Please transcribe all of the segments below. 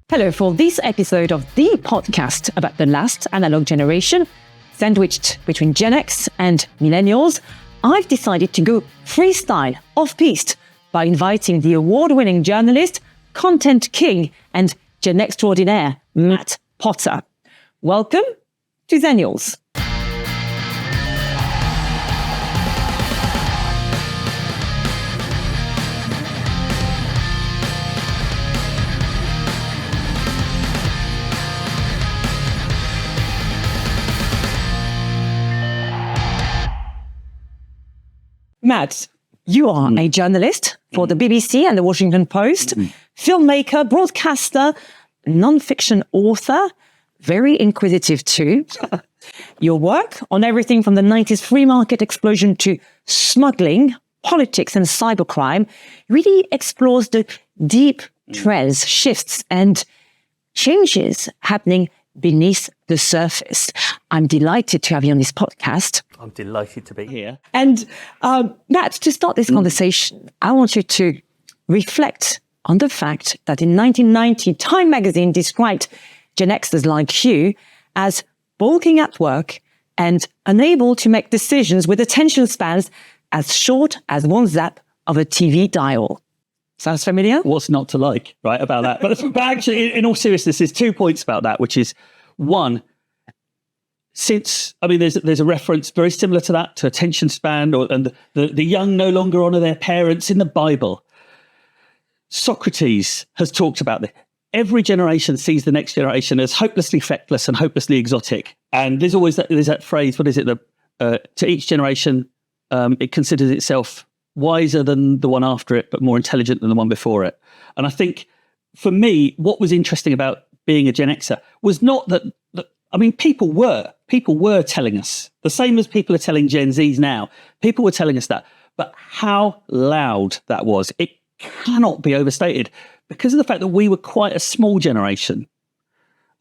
Hello, for this episode of the podcast about the last analog generation, sandwiched between Gen X and millennials, I've decided to go freestyle, off-piste, by inviting the award-winning journalist, content king, and GenXtraordinaire, Matt Potter. Welcome to Xennials. Matt, you are a journalist for the BBC and the Washington Post, filmmaker, broadcaster, non-fiction author, very inquisitive too. Your work on everything from the 90s free market explosion to smuggling, politics and cybercrime really explores the deep trends, shifts and changes happening beneath the surface. I'm delighted to have you on this podcast. I'm delighted to be here. And Matt, to start this conversation, I want you to reflect on the fact that in 1990, Time magazine described Gen Xers like you as bulking at work and unable to make decisions with attention spans as short as one zap of a TV dial. Sounds familiar? What's not to like, right, about that? But actually, in all seriousness, there's 2 points about that, which is, one, there's a reference very similar to that, to attention span, and the young no longer honour their parents in the Bible. Socrates has talked about this. Every generation sees the next generation as hopelessly feckless and hopelessly exotic. And there's always that phrase, what is it? To each generation, it considers itself wiser than the one after it, but more intelligent than the one before it. And I think, for me, what was interesting about being a Gen Xer was not that people were telling us, the same as people are telling Gen Zs now, people were telling us that, but how loud that was, it cannot be overstated, because of the fact that we were quite a small generation.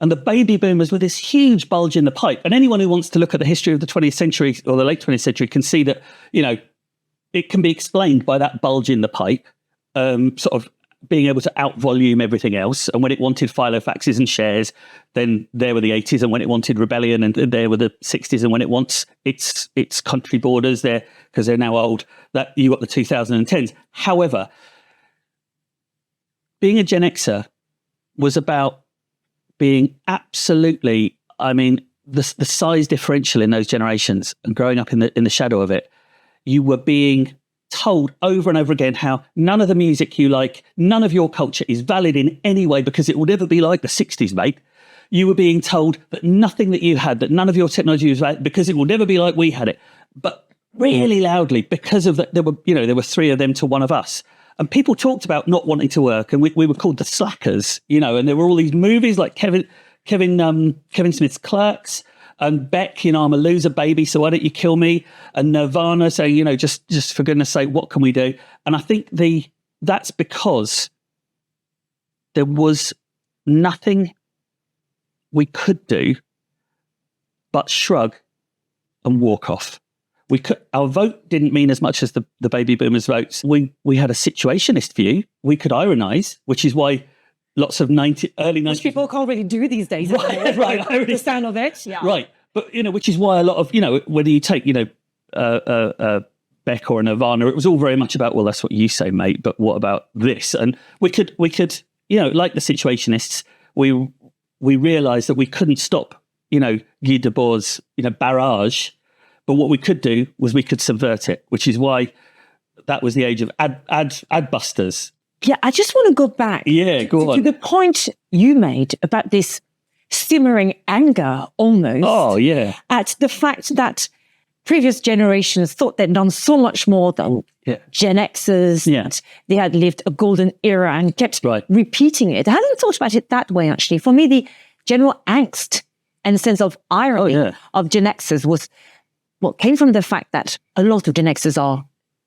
And the baby boomers were this huge bulge in the pipe. And anyone who wants to look at the history of the 20th century or the late 20th century can see that, it can be explained by that bulge in the pipe, sort of being able to out-volume everything else. And when it wanted filofaxes and shares, then there were the 80s. And when it wanted rebellion, and there were the 60s. And when it wants its country borders, there, because they're now old, that you got the 2010s. However, being a Gen Xer was about being absolutely, the size differential in those generations and growing up in the shadow of it, you were being told over and over again how none of the music you like, none of your culture is valid in any way because it will never be like the 60s, mate. You were being told that nothing that you had, that none of your technology was valid because it will never be like we had it. But really loudly, because of that, there were three of them to one of us. And people talked about not wanting to work, and we were called the slackers, and there were all these movies like Kevin Smith's Clerks, and Beck, I'm a loser baby, so why don't you kill me? And Nirvana saying, just for goodness sake, what can we do? And I think that's because there was nothing we could do but shrug and walk off. Our vote didn't mean as much as the baby boomers' votes. We had a situationist view. We could ironize, which is why lots of early 90s... Which people can't really do these days. Right. The sound of it, yeah. Right. But, which is why a lot of, whether you take, Beck or a Nirvana, it was all very much about, well, that's what you say, mate, but what about this? And we could, like the situationists, we realised that we couldn't stop, Guy Debord's, barrage, but what we could do was we could subvert it, which is why that was the age of ad busters. Yeah, I just want to go back to the point you made about this simmering anger almost at the fact that previous generations thought they'd done so much more than Gen Xers. That they had lived a golden era and kept repeating it. I hadn't thought about it that way, actually. For me, the general angst and sense of irony of Gen Xers was what came from the fact that a lot of Gen Xers are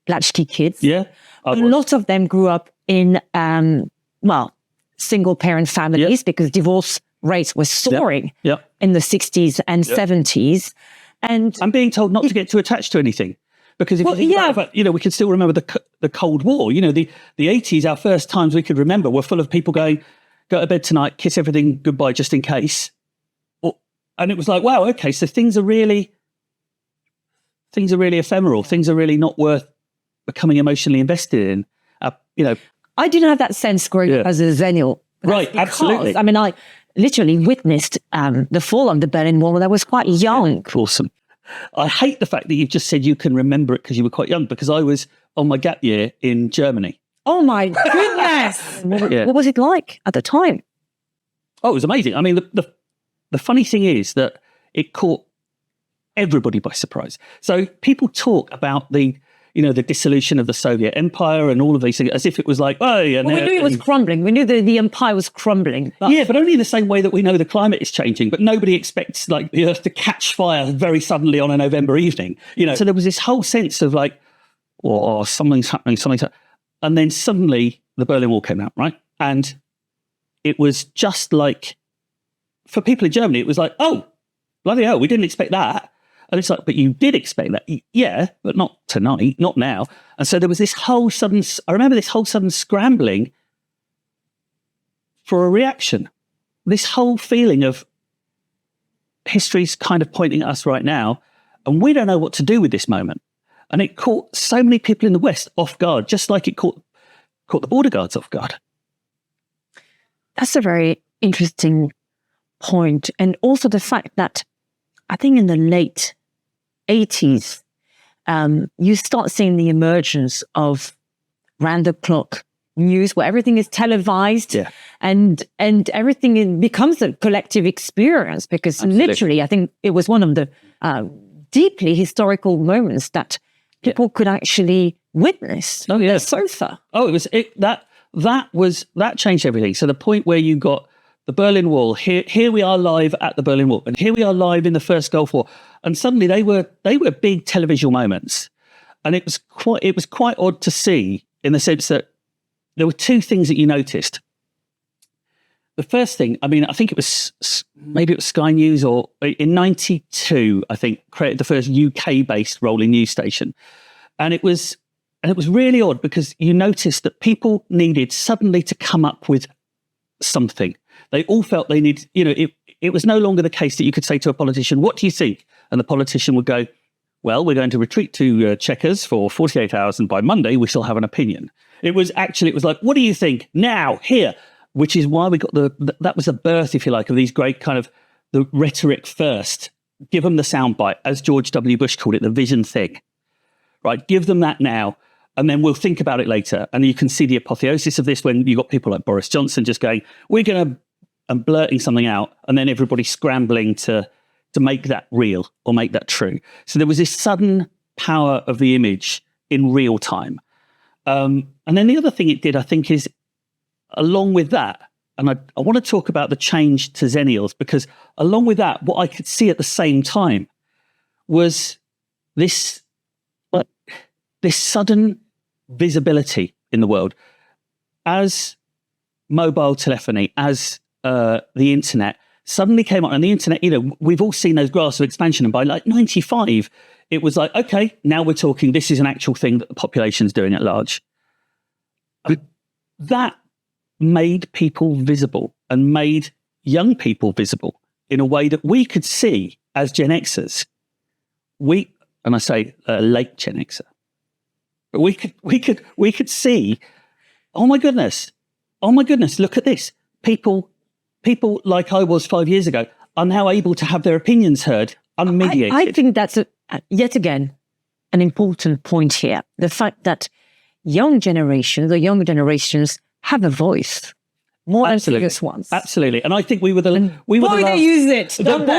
latchkey kids. Yeah. A lot of them grew up in, single parent families because divorce rates were soaring in the 60s and 70s. And I'm being told not to get too attached to anything. Because if you think about it, we can still remember the Cold War. The 80s, our first times we could remember were full of people going, go to bed tonight, kiss everything goodbye just in case. And it was like, wow, okay, so things are really ephemeral. Things are really not worth becoming emotionally invested in. I didn't have that sense growing up as a Xennial. Right, absolutely. I mean, I literally witnessed the fall of the Berlin Wall when I was quite young. Awesome. I hate the fact that you've just said you can remember it because you were quite young, because I was on my gap year in Germany. Oh my goodness. What was it like at the time? Oh, it was amazing. I mean, the funny thing is that it caught everybody by surprise. So people talk about the dissolution of the Soviet Empire and all of these things as if it was like, oh, yeah. Well, we knew it was crumbling. We knew that the empire was crumbling. But only in the same way that we know the climate is changing, but nobody expects like the earth to catch fire very suddenly on a November evening. So there was this whole sense of like, oh, something's happening. And then suddenly the Berlin Wall came out, right? And it was just like, for people in Germany, it was like, oh, bloody hell, we didn't expect that. And it's like, but you did expect that. Yeah, but not tonight, not now. And so there was this whole sudden, I remember this whole sudden scrambling for a reaction. This whole feeling of history's kind of pointing at us right now, and we don't know what to do with this moment. And it caught so many people in the West off guard, just like it caught the border guards off guard. That's a very interesting point. And also the fact that I think in the late 80s, you start seeing the emergence of round-the-clock news where everything is televised and everything becomes a collective experience, because literally I think it was one of the deeply historical moments that people could actually witness the sofa. Oh, that changed everything. So the point where you got the Berlin Wall, here we are live at the Berlin Wall, and here we are live in the first Gulf War, and suddenly they were big televisual moments, and it was quite odd to see, in the sense that there were two things that you noticed. The first thing, I mean, I think it was Sky News, or in '92, I think, created the first UK-based rolling news station, and it was really odd because you noticed that people needed suddenly to come up with something. They all felt they needed, it was no longer the case that you could say to a politician, what do you think? And the politician would go, well, we're going to retreat to Chequers for 48 hours, and by Monday we shall have an opinion. It was like, what do you think now, here? Which is why we got that was the birth, if you like, of these great kind of the rhetoric first. Give them the soundbite, as George W. Bush called it, the vision thing, right? Give them that now, and then we'll think about it later. And you can see the apotheosis of this when you got people like Boris Johnson just going, we're going to, and blurting something out, and then everybody scrambling to make that real or make that true. So there was this sudden power of the image in real time. And then the other thing it did, I think, is along with that, and I want to talk about the change to Xennials, because along with that, what I could see at the same time was this sudden visibility in the world as mobile telephony, as the internet suddenly came on. And the internet, we've all seen those graphs of expansion, and by like 95, it was like, okay, now we're talking, this is an actual thing that the population's doing at large. That made people visible and made young people visible in a way that we could see as Gen Xers. And I say late Gen Xer, but we could see, oh my goodness, look at this. People like I was 5 years ago are now able to have their opinions heard unmediated. I think that's yet again an important point here. The fact that the younger generations have a voice more than previous ones. Absolutely. And I think we were the last. They use it. And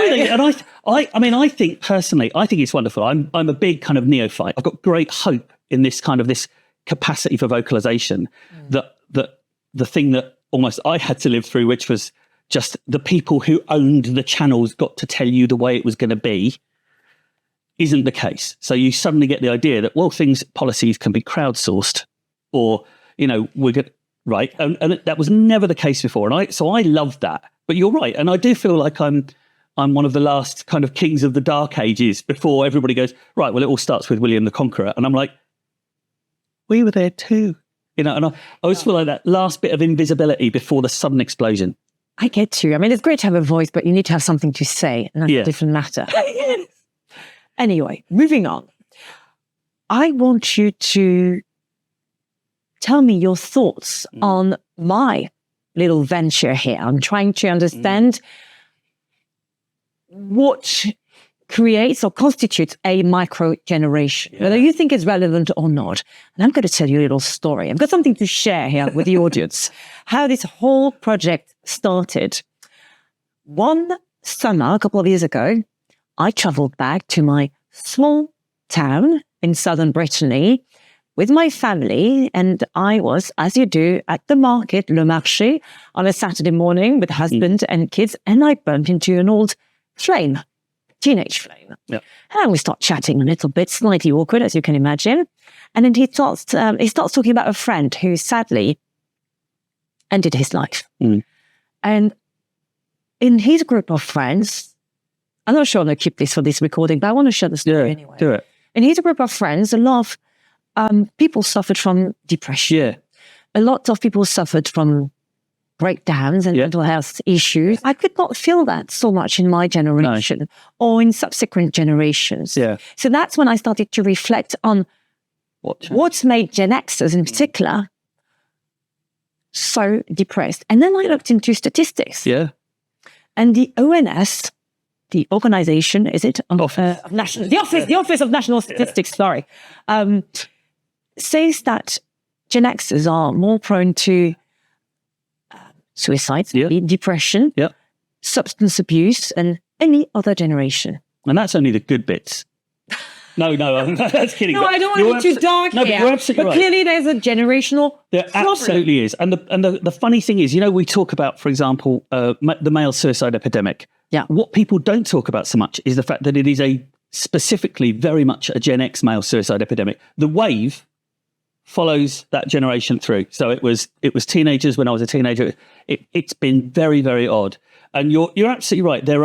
I think personally, I think it's wonderful. I'm a big kind of neophyte. I've got great hope in this capacity for vocalization, that the thing that almost I had to live through, which was just the people who owned the channels got to tell you the way it was going to be, isn't the case. So you suddenly get the idea that, well, policies can be crowdsourced, or, we're good, right? And that was never the case before. And so I love that. But you're right. And I do feel like I'm one of the last kind of kings of the dark ages before everybody goes, right, well, it all starts with William the Conqueror. And I'm like, we were there too. You know, and I always feel like that last bit of invisibility before the sudden explosion. I get you. I mean, it's great to have a voice, but you need to have something to say, and that's a different matter. Anyway, moving on. I want you to tell me your thoughts on my little venture here. I'm trying to understand what creates or constitutes a micro generation, whether you think it's relevant or not. And I'm going to tell you a little story. I've got something to share here with the audience, how this whole project started. One summer, a couple of years ago, I traveled back to my small town in southern Brittany with my family, and I was, as you do, at the market, Le Marché, on a Saturday morning with husband and kids, and I bumped into an old flame. Teenage flame. Yep. And we start chatting a little bit, slightly awkward, as you can imagine. And then he starts talking about a friend who sadly ended his life. And in his group of friends, I'm not sure I'm going to keep this for this recording, but I want to share the story anyway. Do it. In his group of friends, a lot of people suffered from depression. Yeah. A lot of people suffered from breakdowns and mental health issues. I could not feel that so much in my generation or in subsequent generations. Yeah. So that's when I started to reflect on what's made Gen Xers in particular so depressed. And then I looked into statistics. Yeah. And the ONS, the organization, is it? The Office of National Statistics, sorry, says that Gen Xers are more prone to suicide, depression, substance abuse, and any other generation. And that's only the good bits. No, that's kidding. No, I don't want to be too dark here. But you're absolutely right. Clearly there's a generational There problem. absolutely is. And the funny thing is, you know, we talk about, for example, the male suicide epidemic. Yeah. What people don't talk about so much is the fact that it is specifically very much a Gen X male suicide epidemic. The wave follows that generation through. So it was teenagers when I was a teenager. It's been very, very odd. And you're absolutely right. There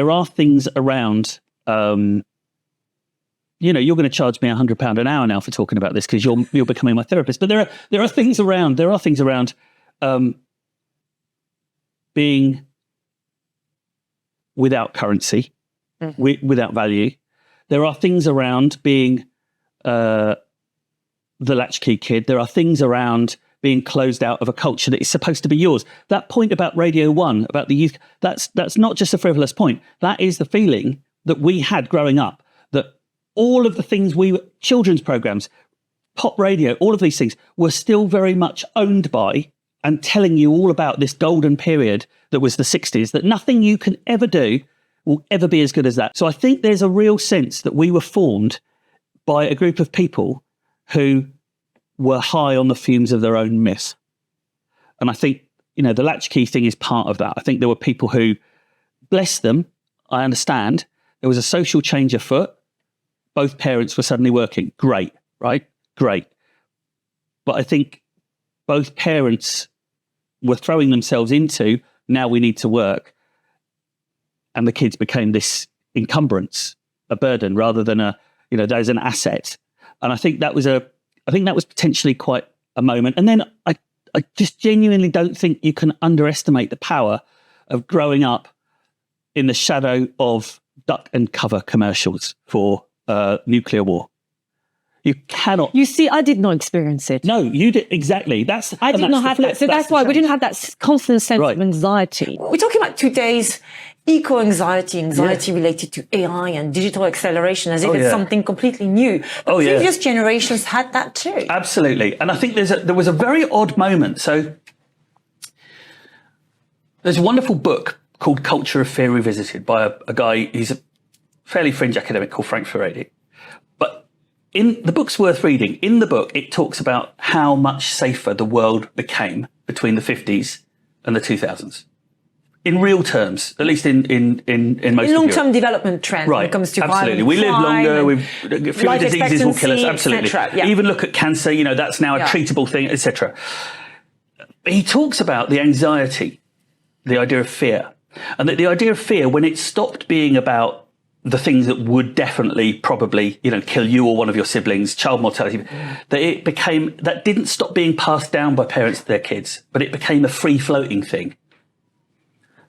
are things around. You know, you're going to charge me £100 an hour now for talking about this because you're becoming my therapist. But there are things around. There are things around being without currency, without value. There are things around being the latchkey kid. There are things around being closed out of a culture that is supposed to be yours. That point about Radio 1, about the youth, that's not just a frivolous point. That is the feeling that we had growing up, that all of the things children's programs, pop radio, all of these things were still very much owned by and telling you all about this golden period that was the 60s, that nothing you can ever do will ever be as good as that. So I think there's a real sense that we were formed by a group of people who were high on the fumes of their own myth. And I think, you know, the latchkey thing is part of that. I think there were people who, bless them, I understand, there was a social change afoot. Both parents were suddenly working. Great, right? Great. But I think both parents were throwing themselves into, now we need to work. And the kids became this encumbrance, a burden, rather than there's an asset. And I think that was potentially quite a moment. And then I just genuinely don't think you can underestimate the power of growing up in the shadow of duck and cover commercials for nuclear war. You cannot. You see, I did not experience it. No, you did. Exactly. I did not have that. So that's why we didn't have that constant sense of anxiety. We're talking about today's eco-anxiety, related to AI and digital acceleration, as if it's something completely new. But previous generations had that too. Absolutely. And I think there was a very odd moment. So there's a wonderful book called Culture of Fear Revisited by a guy, he's a fairly fringe academic called Frank Furedi. But the book's worth reading. In the book, it talks about how much safer the world became between the 50s and the 2000s. In real terms, at least in most of long-term development trend when it comes to absolutely. We live longer, fewer diseases will kill us, absolutely. Even look at cancer, that's now a treatable thing, etc. He talks about the anxiety, the idea of fear, and that the idea of fear, when it stopped being about the things that would definitely probably, kill you or one of your siblings, child mortality, that didn't stop being passed down by parents to their kids, but it became a free floating thing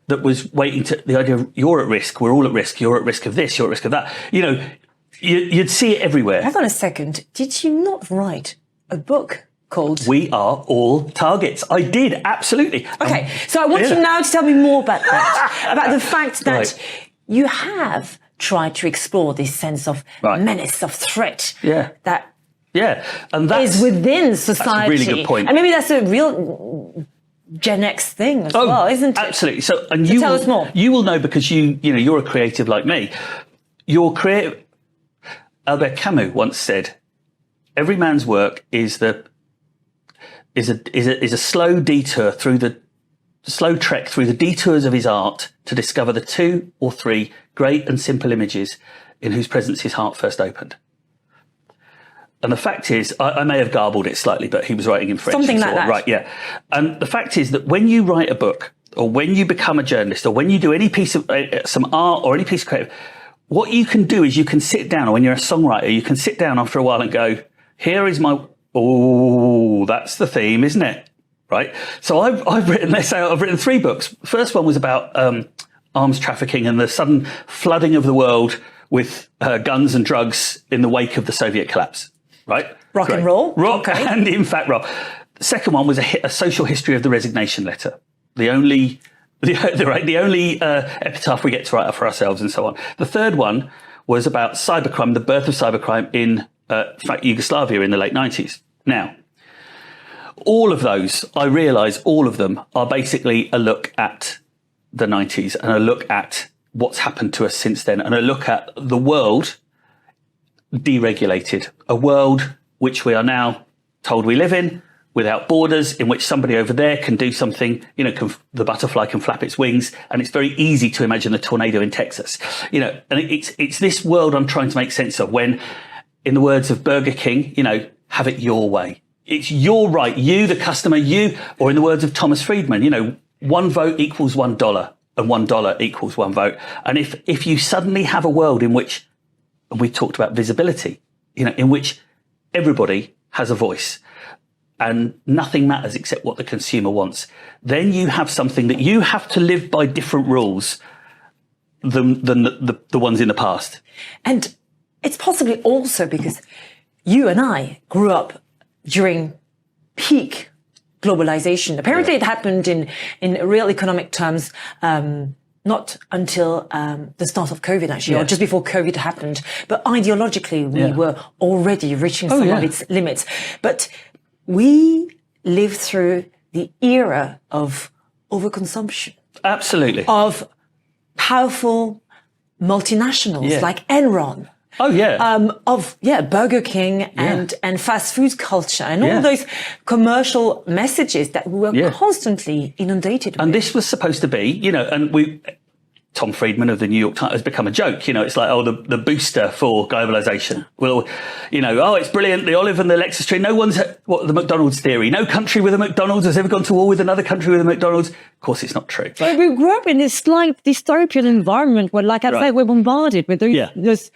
that was waiting to the idea of you're at risk, we're all at risk, you're at risk of this, you're at risk of that. You'd see it everywhere. Hang on a second. Did you not write a book called We Are All Targets? I did, absolutely. Okay, so I want you now to tell me more about that, about the fact that you have tried to explore this sense of menace, of threat. That and that is within society. That's a really good point. And maybe that's a real Gen X thing as well, isn't it? Absolutely. So, you tell us more. You will know because you're a creative like me. You're creative. Albert Camus once said, "Every man's work is a slow detour through the slow trek through the detours of his art to discover the 2 or 3 great and simple images in whose presence his heart first opened." And the fact is, I may have garbled it slightly, but he was writing in French. Something like that. Right, yeah. And the fact is that when you write a book, or when you become a journalist, or when you do any piece of some art or any piece of creative, what you can do is you can sit down, or when you're a songwriter, you can sit down after a while and go, here is my, that's the theme, isn't it? Right? So I've written 3 books. The first one was about arms trafficking and the sudden flooding of the world with guns and drugs in the wake of the Soviet collapse. Right? Rock and roll? Rock and, in fact, rock. The second one was a social history of the resignation letter. The only epitaph we get to write for ourselves and so on. The third one was about cybercrime, the birth of cybercrime in fact, Yugoslavia in the late 90s. Now, all of those, I realise all of them are basically a look at the 90s and a look at what's happened to us since then and a look at the world deregulated, a world which we are now told we live in, without borders, in which somebody over there can do something, the butterfly can flap its wings, and it's very easy to imagine the tornado in Texas, and it's this world I'm trying to make sense of when, in the words of Burger King, have it your way. It's your right, you, the customer, you, or in the words of Thomas Friedman, 1 vote equals $1 and $1 equals 1 vote. And if you suddenly have a world in which, and we've talked about visibility, in which everybody has a voice, and nothing matters except what the consumer wants, then you have something that you have to live by different rules than the ones in the past. And it's possibly also because you and I grew up during peak globalization. Apparently it happened in real economic terms, not until the start of COVID, actually, or just before COVID happened. But ideologically, we were already reaching some of its limits. But we lived through the era of overconsumption. Absolutely. Of powerful multinationals like Enron. Oh, yeah. Of Burger King and fast food culture and all those commercial messages that we were constantly inundated with. And this was supposed to be, Tom Friedman of the New York Times has become a joke. It's like, the booster for globalization. Well, it's brilliant. The olive and the Lexus tree. No one's, the McDonald's theory. No country with a McDonald's has ever gone to war with another country with a McDonald's. Of course, it's not true. But we grew up in this like dystopian environment where, like I say, we're bombarded with those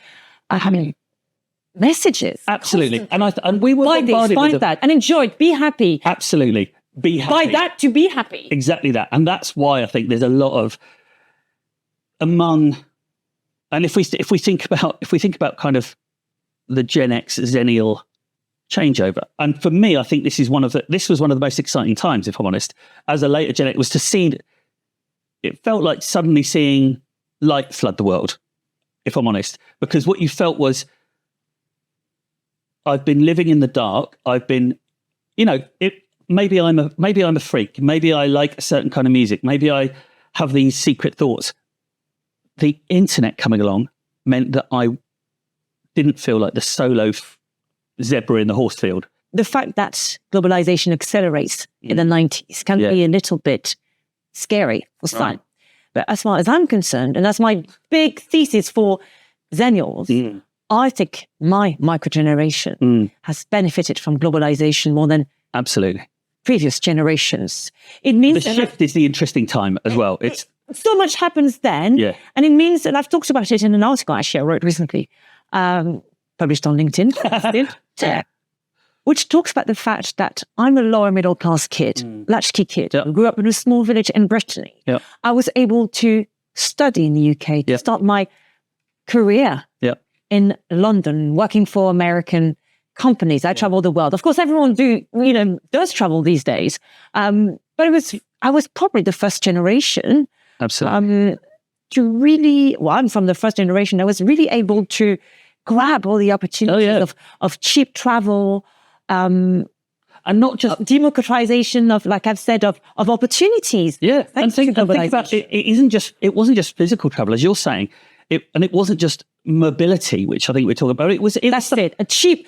messages. Absolutely. And we were bombarded with that and enjoy it. Be happy. Absolutely. Be happy. Buy that to be happy. Exactly that. And that's why I think there's a lot of and if we think about kind of the Gen X Xennial changeover, and for me, I think this was one of the most exciting times, if I'm honest, as a later Gen X, was to see, it felt like suddenly seeing light flood the world, if I'm honest, because what you felt was, I've been living in the dark. I've been, maybe I'm a freak. Maybe I like a certain kind of music. Maybe I have these secret thoughts. The internet coming along meant that I didn't feel like the solo zebra in the horse field. The fact that globalization accelerates in the 90s can be a little bit scary for some. But as far as I'm concerned, and that's my big thesis for Xennials, I think my microgeneration has benefited from globalization more than absolutely previous generations. It means the shift is the interesting time as well. so much happens then. Yeah. And it means that I've talked about it in an article actually I wrote recently, published on LinkedIn, which talks about the fact that I'm a lower middle class kid, latchkey kid, who grew up in a small village in Brittany. Yeah. I was able to study in the UK, to start my career in London, working for American companies. I travel the world. Of course, everyone does travel these days. But I was probably the first generation. Absolutely. To really, I'm from the first generation. I was really able to grab all the opportunities of cheap travel, and not just democratization of, like I've said, of opportunities. Yeah, and think about it. It wasn't just physical travel, as you're saying. It wasn't just mobility, which I think we're talking about. That's it. A cheap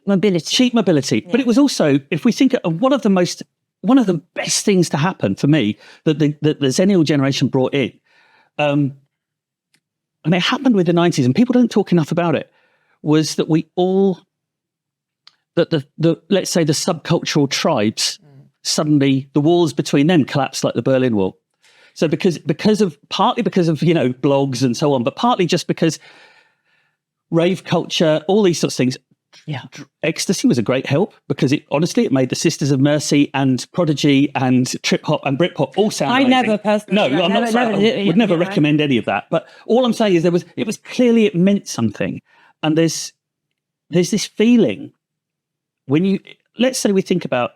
mobility. Cheap mobility. Yeah. But it was also, if we think of one of the best things to happen for me that the Xennial generation brought in, and it happened with the 90s, and people don't talk enough about it, was that the let's say the subcultural tribes, suddenly the walls between them collapsed like the Berlin Wall. So partly because of blogs and so on, but partly just because rave culture, all these sorts of things. Yeah, ecstasy was a great help because it made the Sisters of Mercy and Prodigy and trip hop and Britpop all sound amazing. Never personally. No, I'm not saying I would never recommend any of that. But all I'm saying is it was clearly it meant something, and there's this feeling when let's say we think about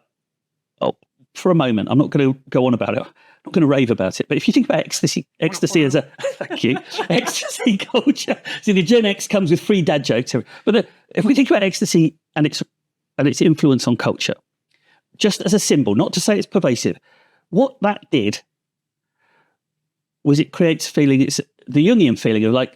for a moment. I'm not going to go on about it. I'm not going to rave about it, but if you think about ecstasy as a thank you, ecstasy culture. See, the Gen X comes with free dad jokes. But if we think about ecstasy and its influence on culture, just as a symbol, not to say it's pervasive, what that did was it creates feeling. It's the Jungian feeling of like,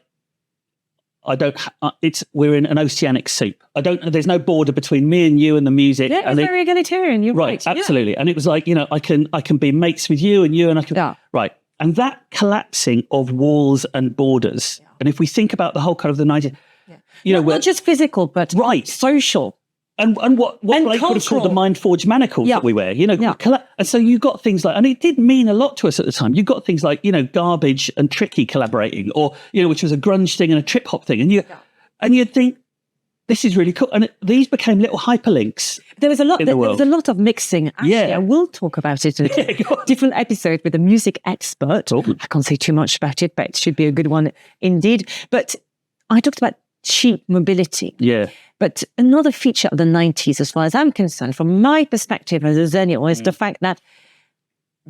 we're in an oceanic soup. There's no border between me and you and the music. Yeah, it's very egalitarian. You're right. Absolutely. Yeah. And it was like, I can be mates with you and I can, right. And that collapsing of walls and borders. Yeah. And if we think about the whole kind of the 90s, not just physical, but social. And what Blake would have called the mind-forged manacles that we wear, And so you got things like, and it did mean a lot to us at the time. You got things like, Garbage and Tricky collaborating, or, which was a grunge thing and a trip-hop thing. And you'd think, this is really cool. And these became little hyperlinks. There was a lot of mixing. Actually, I will talk about it in a different episode with a music expert. I can't say too much about it, but it should be a good one indeed. But I talked about cheap mobility. Yeah. But another feature of the 90s, as far as I'm concerned, from my perspective as a Xennial, is the fact that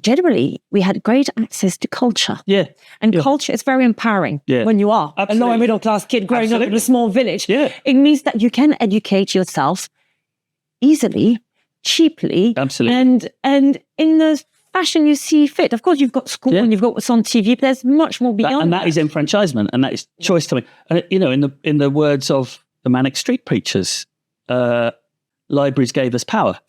generally we had great access to culture. Yeah. And culture is very empowering when you are a lower middle class kid growing up in a small village. Yeah. It means that you can educate yourself easily, cheaply. Absolutely. And in the fashion you see fit. Of course, you've got school and you've got what's on TV, but there's much more beyond that. And that is enfranchisement, and that is choice coming. And, in the words of the Manic Street Preachers, libraries gave us power.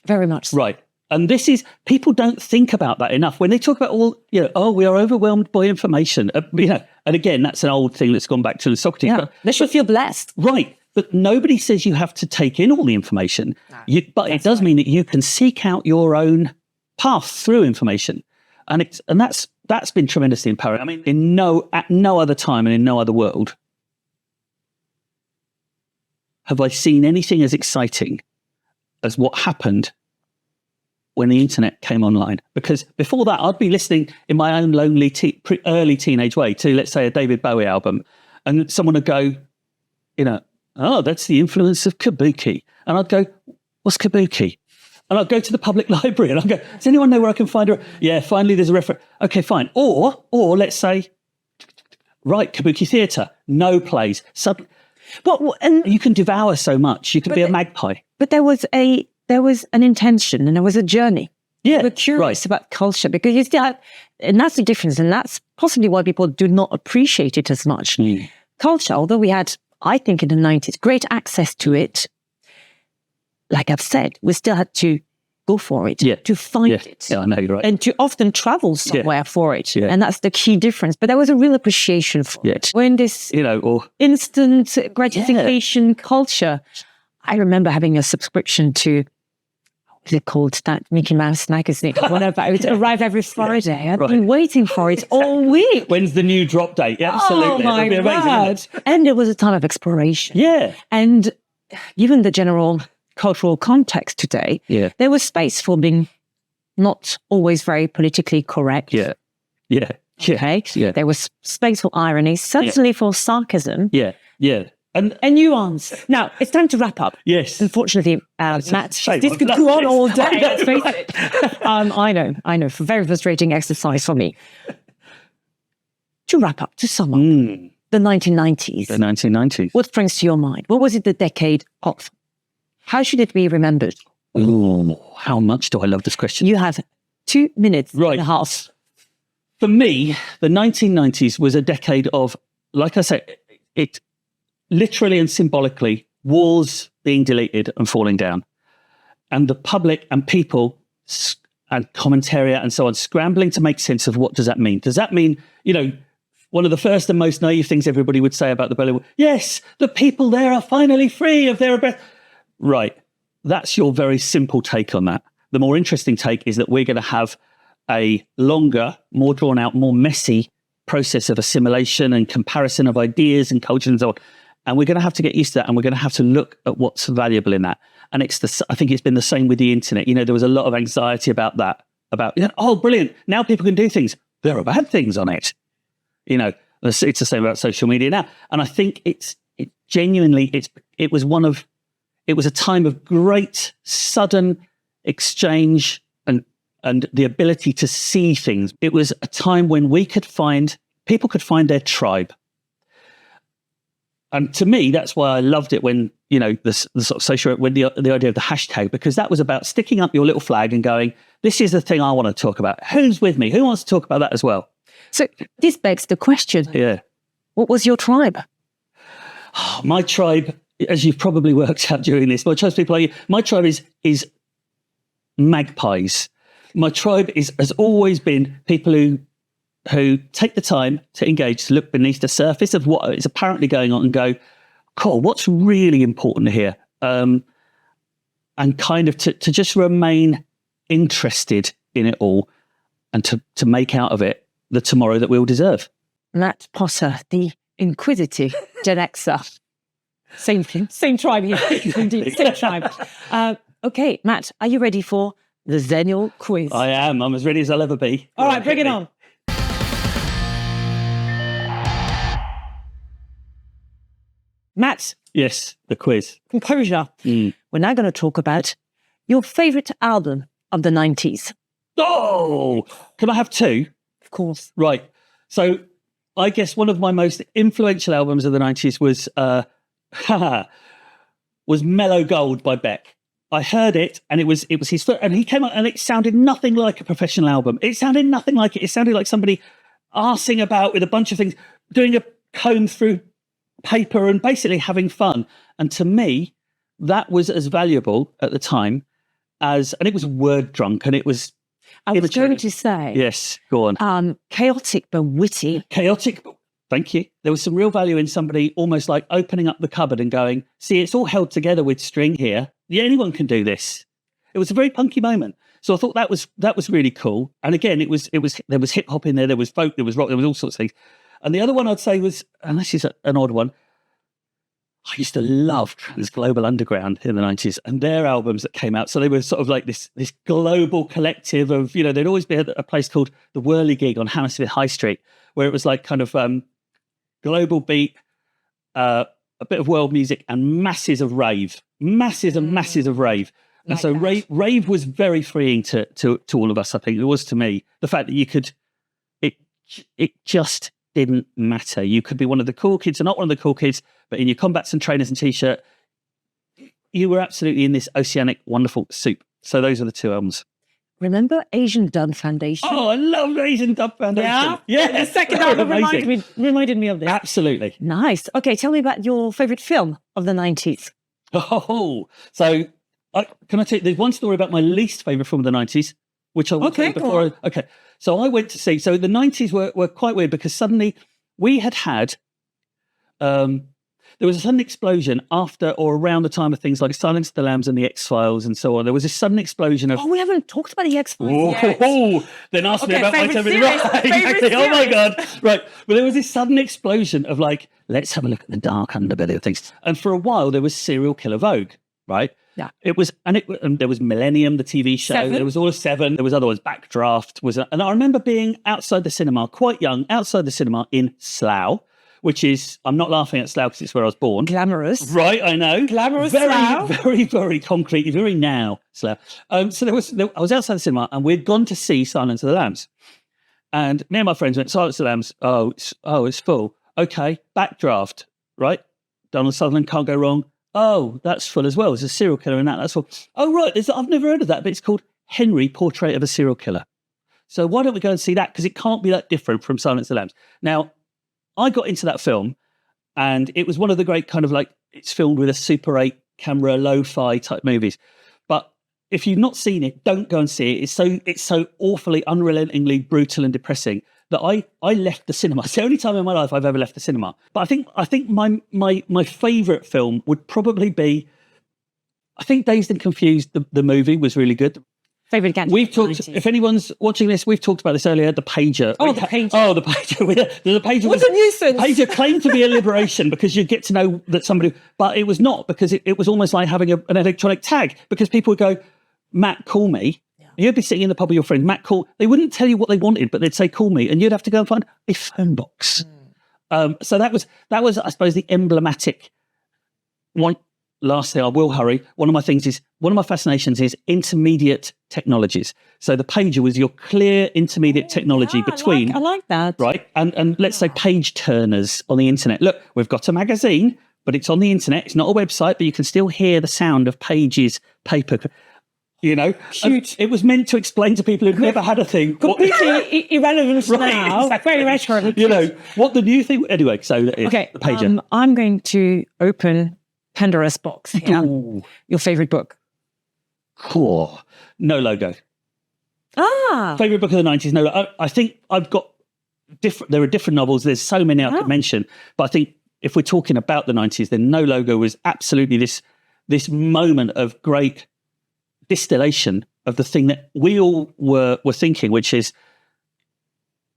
Very much so. Right. And this is, people don't think about that enough. When they talk about we are overwhelmed by information, and again, that's an old thing that's gone back to Socrates. Yeah, they should feel blessed. Right. But nobody says you have to take in all the information. No, but it does mean that you can seek out your own path through information. And that's been tremendously empowering. I mean, at no other time and in no other world have I seen anything as exciting as what happened when the internet came online. Because before that, I'd be listening in my own lonely early teenage way to, let's say, a David Bowie album, and someone would go, that's the influence of kabuki. And I'd go, what's kabuki? And I'd go to the public library and I'd go, does anyone know where I can find her? Yeah, finally there's a reference. Okay, fine. Or let's say, right, kabuki theatre, no plays. And you can devour so much. You can be a magpie. But there was an intention and there was a journey. Yeah, we're curious about culture because you still have, and that's the difference, and that's possibly why people do not appreciate it as much. Culture, although we had, I think, in the 90s, great access to it. Like I've said, we still had to go for it, to find it. Yeah, I know, you're right. And to often travel somewhere for it. Yeah. And that's the key difference. But there was a real appreciation for it. When this instant gratification culture, I remember having a subscription to, is it called, that Mickey Mouse magazine? Whatever. It would arrive every Friday. I've been waiting for it all week. When's the new drop date? Yeah, absolutely. Oh my It'd be amazing, God. wouldn't it? And it was a time of exploration. Yeah. And given the general cultural context today, there was space for being not always very politically correct. Yeah. Okay. Yeah. There was space for irony, certainly for sarcasm. Yeah. And nuance. Now, it's time to wrap up. Yes. Unfortunately, Matt, this could go on all day. Let's face it. I know. Very frustrating exercise for me. To wrap up, to sum up, the 1990s. The 1990s. What springs to your mind? What was it the decade of? How should it be remembered? Oh, how much do I love this question? You have 2 minutes and a half. For me, the 1990s was a decade of, like I said, it literally and symbolically, walls being deleted and falling down. And the public and people and commentariat and so on scrambling to make sense of what does that mean? Does that mean, one of the first and most naive things everybody would say about the Berlin Wall, yes, the people there are finally free of their oppressors. Right. That's your very simple take on that. The more interesting take is that we're going to have a longer, more drawn out, more messy process of assimilation and comparison of ideas and culture and so on. And we're going to have to get used to that, and we're going to have to look at what's valuable in that. And I think it's been the same with the internet. There was a lot of anxiety about that, oh, brilliant, now people can do things. There are bad things on it. It's the same about social media now. And I think it was a time of great sudden exchange and the ability to see things. It was a time when people could find their tribe. And to me, that's why I loved it when, the sort of social, when the idea of the hashtag, because that was about sticking up your little flag and going, this is the thing I want to talk about. Who's with me? Who wants to talk about that as well? So this begs the question. Yeah. What was your tribe? My tribe, as you've probably worked out during this, my tribe is magpies. My tribe has always been people who take the time to engage, to look beneath the surface of what is apparently going on and go, cool, what's really important here? And kind of to just remain interested in it all and to make out of it the tomorrow that we all deserve. Matt Potter, the inquisitive Gen Xer. Same tribe here, indeed, same tribe. Okay, Matt, are you ready for the Xennial quiz? I am. I'm as ready as I'll ever be. All right, bring it on. Matt. Yes, the quiz. Composure. We're now going to talk about your favourite album of the 90s. Oh, can I have two? Of course. Right. So I guess one of my most influential albums of the 90s was Mellow Gold by Beck. I heard it, and it was his first, and he came out, and it sounded nothing like a professional album. It sounded nothing like it. It sounded like somebody arsing about with a bunch of things, doing a comb through paper and basically having fun. And to me, that was as valuable at the time and it was word drunk, and it was. I was going to say. Yes, go on. Chaotic but witty. Chaotic. Thank you. There was some real value in somebody almost like opening up the cupboard and going, see, it's all held together with string here. Yeah, anyone can do this. It was a very punky moment. So I thought that was really cool. And again, there was hip hop in there, there was folk, there was rock, there was all sorts of things. And the other one I'd say was, and this is an odd one, I used to love Trans Global Underground in the 90s and their albums that came out. So they were sort of like this global collective of, there'd always be a place called the Whirligig on Hammersmith High Street, where it was like kind of global beat, a bit of world music and masses of rave. Masses and masses of rave. And so rave was very freeing to all of us, I think. It was to me. The fact that you could, it just didn't matter. You could be one of the cool kids or not one of the cool kids, but in your combats and trainers and T-shirt, you were absolutely in this oceanic, wonderful soup. So those are the two albums. Remember Asian Dub Foundation? Oh, I love Asian Dub Foundation. Yeah. The second album reminded me of this. Absolutely. Nice. Okay, tell me about your favourite film of the 90s. Oh, so can I tell you, there's one story about my least favourite film of the 90s, which I will tell you before. Okay, so I went to see, so the 90s were quite weird because suddenly we had there was a sudden explosion after or around the time of things like Silence of the Lambs and the X-Files and so on. There was a sudden explosion of... Oh, we haven't talked about the X-Files yet. Then ask me about my favourite television. series, Right, favourite exactly. Oh my series. God. Right. But there was this sudden explosion of like, let's have a look at the dark underbelly of things. And for a while, there was Serial Killer Vogue, right? Yeah. It was, and there was Millennium, the TV show. Seven. There was all of Seven. There was other ones. Backdraft was, and I remember being outside the cinema, quite young, outside the cinema in Slough, which is, I'm not laughing at Slough because it's where I was born. Glamorous. Right, I know. Glamorous very, Slough. very, very concrete, very now Slough. So I was outside the cinema and we'd gone to see Silence of the Lambs. And me and my friends went, Silence of the Lambs, it's full. Okay, Backdraft, right? Donald Sutherland, Can't Go Wrong. Oh, that's full as well. There's a serial killer in that. That's full. Oh, right. I've never heard of that, but it's called Henry, Portrait of a Serial Killer. So why don't we go and see that? Because it can't be that different from Silence of the Lambs. Now, I got into that film and it was one of the great kind of like, it's filmed with a Super 8 camera, lo-fi type movies. But if you've not seen it, don't go and see it. It's so awfully, unrelentingly brutal and depressing that I left the cinema. It's the only time in my life I've ever left the cinema. But I think my favourite film would probably be, I think Dazed and Confused, the movie was really good. Favourite gadget. We've talked, if anyone's watching this, we've talked about this earlier, the pager. Oh, the pager. Oh, the pager. The pager What a nuisance. Pager claimed to be a liberation because you get to know that somebody, but it was not, because it was almost like having an electronic tag, because people would go, Matt, call me. You'd be sitting in the pub with your friend, Matt, call. They wouldn't tell you what they wanted, but they'd say, call me. And you'd have to go and find a phone box. So that was, I suppose, the emblematic one. Last thing, I will hurry. One of my fascinations is intermediate technologies. So the pager was your clear intermediate technology between. I like that. Right. And let's say page turners on the internet. Look, we've got a magazine, but it's on the internet. It's not a website, but you can still hear the sound of pages, paper. You know, Cute. It was meant to explain to people who've never had a thing. Completely irrelevant now. Exactly. Very retro. You know, what the new thing... Anyway, so Okay, the pager. I'm going to open Pandora's box here. Ooh. Your favourite book? Cool. No Logo. Ah. Favourite book of the 90s? No, I think I've got different... There are different novels. There's so many I could mention. But I think if we're talking about the 90s, then No Logo was absolutely this moment of great distillation of the thing that we all were thinking, which is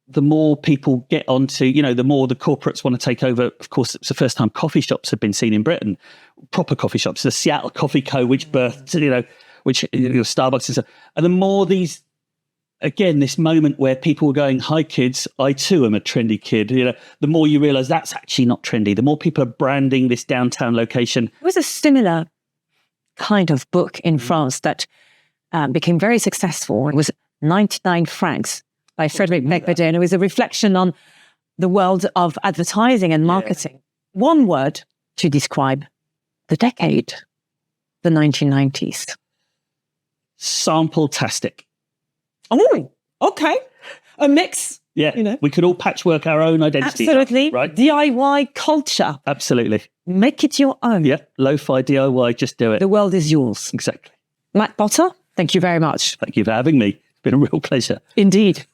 the more people get onto, you know, the more the corporates want to take over. Of course, it's the first time coffee shops have been seen in Britain, proper coffee shops, the Seattle Coffee Co., which birthed, Starbucks and stuff. And the more these, again, this moment where people were going, hi kids, I too am a trendy kid. You know, the more you realise that's actually not trendy, the more people are branding this downtown location. It was a similar kind of book in France that became very successful. It was 99 Francs by Frederick Becbédé. It was a reflection on the world of advertising and marketing. One word to describe the decade, the 1990s. Sample-tastic. Oh, okay. A mix. Yeah, You know. we could all patchwork our own identity. Absolutely. Right? DIY culture. Absolutely. Make it your own. Yeah, lo-fi DIY, just do it. The world is yours. Exactly. Matt Potter, thank you very much. Thank you for having me. It's been a real pleasure. Indeed.